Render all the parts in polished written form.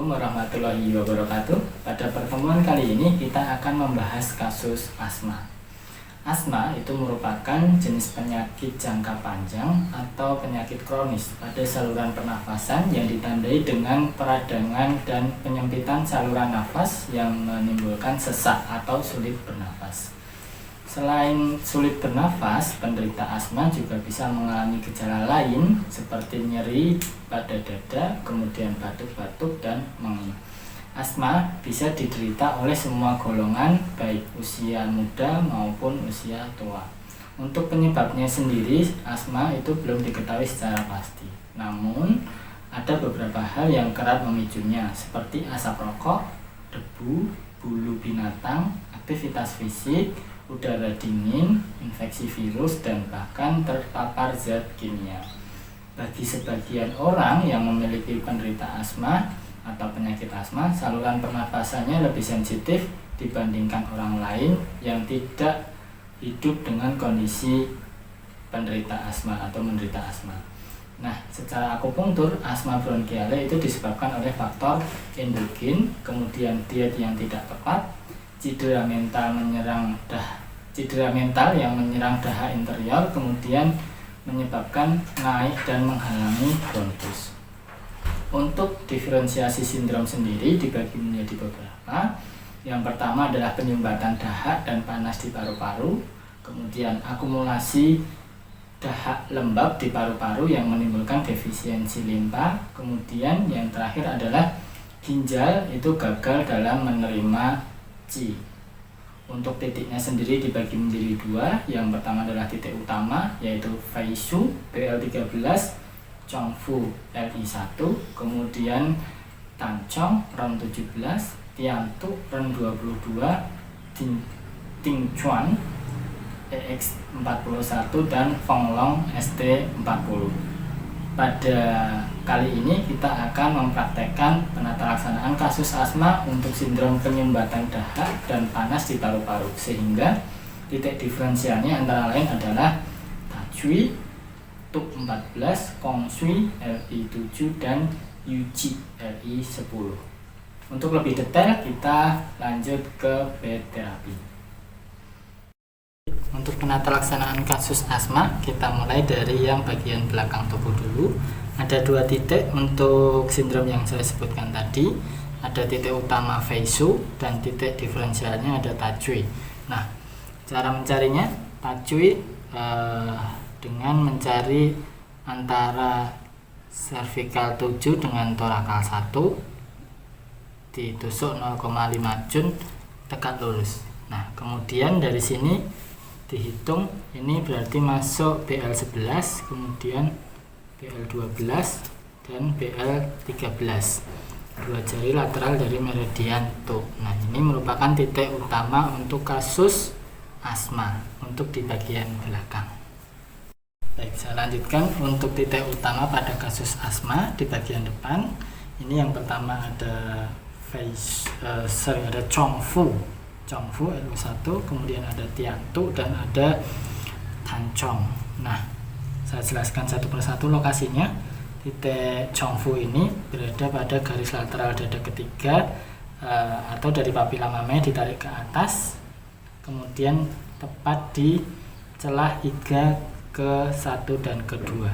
Assalamualaikum warahmatullahi wabarakatuh. Pada pertemuan kali ini kita akan membahas kasus asma. Asma itu merupakan jenis penyakit jangka panjang atau penyakit kronis pada saluran pernafasan yang ditandai dengan peradangan dan penyempitan saluran nafas yang menimbulkan sesak atau sulit bernafas. Selain sulit bernafas, penderita asma juga bisa mengalami gejala lain seperti nyeri pada dada, kemudian batuk-batuk dan menging. Asma bisa diderita oleh semua golongan, baik usia muda maupun usia tua. Untuk penyebabnya sendiri, asma itu belum diketahui secara pasti. Namun, ada beberapa hal yang kerap memicunya, seperti asap rokok, debu, bulu binatang, aktivitas fisik, udara dingin, infeksi virus, dan bahkan terpapar zat kimia. Bagi sebagian orang yang memiliki penderita asma atau penyakit asma, saluran pernapasannya lebih sensitif dibandingkan orang lain yang tidak hidup dengan kondisi penderita asma atau menderita asma. Nah, secara akupunktur, asma bronkiale itu disebabkan oleh faktor endogen, kemudian diet yang tidak tepat, cedera mental yang menyerang daha interior, kemudian menyebabkan naik dan menghalangi bronkus. Untuk diferensiasi sindrom sendiri dibagi menjadi beberapa. Yang pertama adalah penyumbatan dahak dan panas di paru-paru, kemudian akumulasi dahak lembab di paru-paru yang menimbulkan defisiensi limpa, kemudian yang terakhir adalah ginjal itu gagal dalam menerima qi. Untuk titiknya sendiri dibagi menjadi dua. Yang pertama adalah titik utama, yaitu Feishu BL13, Chongfu LI1, kemudian Tanchong RON 17, Tiantu RON 22, Tingchuan EX41, dan Fonglong ST40. Pada kali ini kita akan mempraktekkan penatalaksanaan kasus asma untuk sindrom penyumbatan dahak dan panas di paru-paru, sehingga titik diferensialnya antara lain adalah Tajui, Tuk 14, Kongshui LI7, dan Yuji LI10. Untuk lebih detail kita lanjut ke bed terapi. Untuk penatalaksanaan kasus asma, kita mulai dari yang bagian belakang tubuh dulu. Ada dua titik untuk sindrom yang saya sebutkan tadi. Ada titik utama Feishu dan titik diferensialnya ada Tajui. Nah, cara mencarinya, Tajui dengan mencari antara cervical 7 dengan torakal 1, ditusuk 0,5 jun, tegak lurus. Nah, kemudian dari sini dihitung, ini berarti masuk BL11, kemudian BL12 dan BL13, dua jari lateral dari meridian tuh. Nah, ini merupakan titik utama untuk kasus asma untuk di bagian belakang. Baik, saya lanjutkan untuk titik utama pada kasus asma di bagian depan. Ini yang pertama ada ada Chongfu LU1, kemudian ada Tiantu, dan ada Tanchong. Nah, saya jelaskan satu persatu lokasinya. Titik Chongfu ini berada pada garis lateral dada ketiga, atau dari papila mamae ditarik ke atas, kemudian tepat di celah iga ke-1 dan ke-2.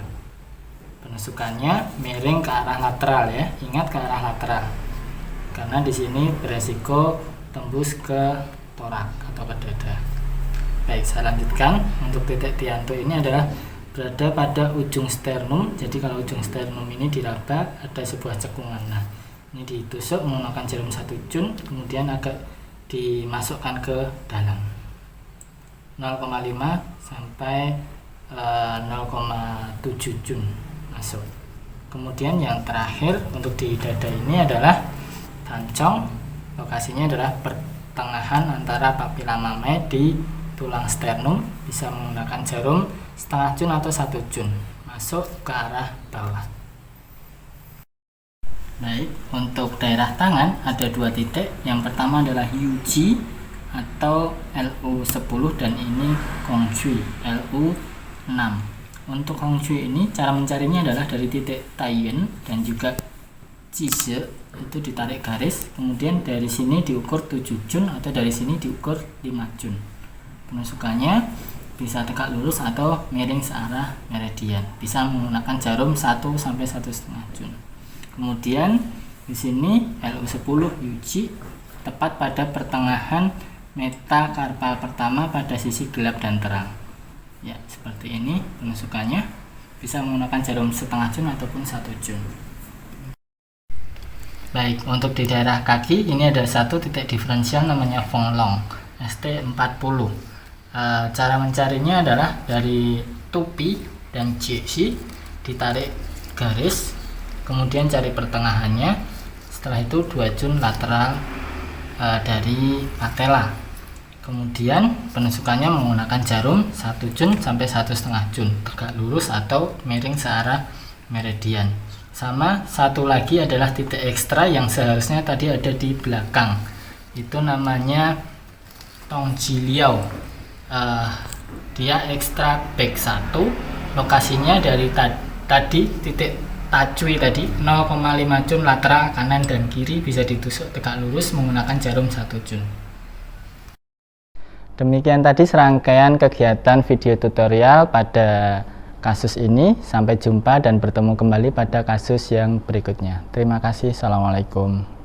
Penusukannya miring ke arah lateral ya, ingat ke arah lateral, karena di sini beresiko tembus ke torak atau ke dada. Baik, saya lanjutkan. Untuk titik Tiantu ini adalah berada pada ujung sternum. Jadi kalau ujung sternum ini diraba, ada sebuah cekungan. Nah, ini ditusuk menggunakan jarum 1 jun, kemudian agak dimasukkan ke dalam 0,5 sampai 0,7 jun masuk. Kemudian yang terakhir untuk di dada ini adalah Tanchong. Lokasinya adalah pertengahan antara papila mamae di tulang sternum, bisa menggunakan jarum setengah jun atau 1 jun, masuk ke arah bawah. Baik, untuk daerah tangan ada dua titik. Yang pertama adalah Yuji atau LU10, dan ini Kongshui LU6. Untuk Kongshui ini cara mencarinya adalah dari titik Taiyuan dan juga cise itu ditarik garis, kemudian dari sini diukur 7 jun atau dari sini diukur 5 jun. Penusukannya bisa tegak lurus atau miring searah meridian. Bisa menggunakan jarum 1 sampai 1,5 jun. Kemudian di sini LU10 Yuji tepat pada pertengahan metakarpal pertama pada sisi gelap dan terang. Ya, seperti ini penusukannya. Bisa menggunakan jarum 0,5 jun ataupun 1 jun. Baik, untuk di daerah kaki ini ada satu titik diferensial namanya Fonglong ST40. Cara mencarinya adalah dari tupi dan jesi, ditarik garis, kemudian cari pertengahannya. Setelah itu 2 jun lateral dari patella. Kemudian penusukannya menggunakan jarum 1 jun sampai 1,5 jun, tegak lurus atau miring searah meridian. Sama satu lagi adalah titik ekstra yang seharusnya tadi ada di belakang. Itu namanya Tongjiliao. Dia ekstra back 1. Lokasinya dari tadi titik Tacui tadi 0,5 jun lateral kanan dan kiri, bisa ditusuk tegak lurus menggunakan jarum 1 jun. Demikian tadi serangkaian kegiatan video tutorial pada kasus ini. Sampai jumpa dan bertemu kembali pada kasus yang berikutnya. Terima kasih. Assalamualaikum.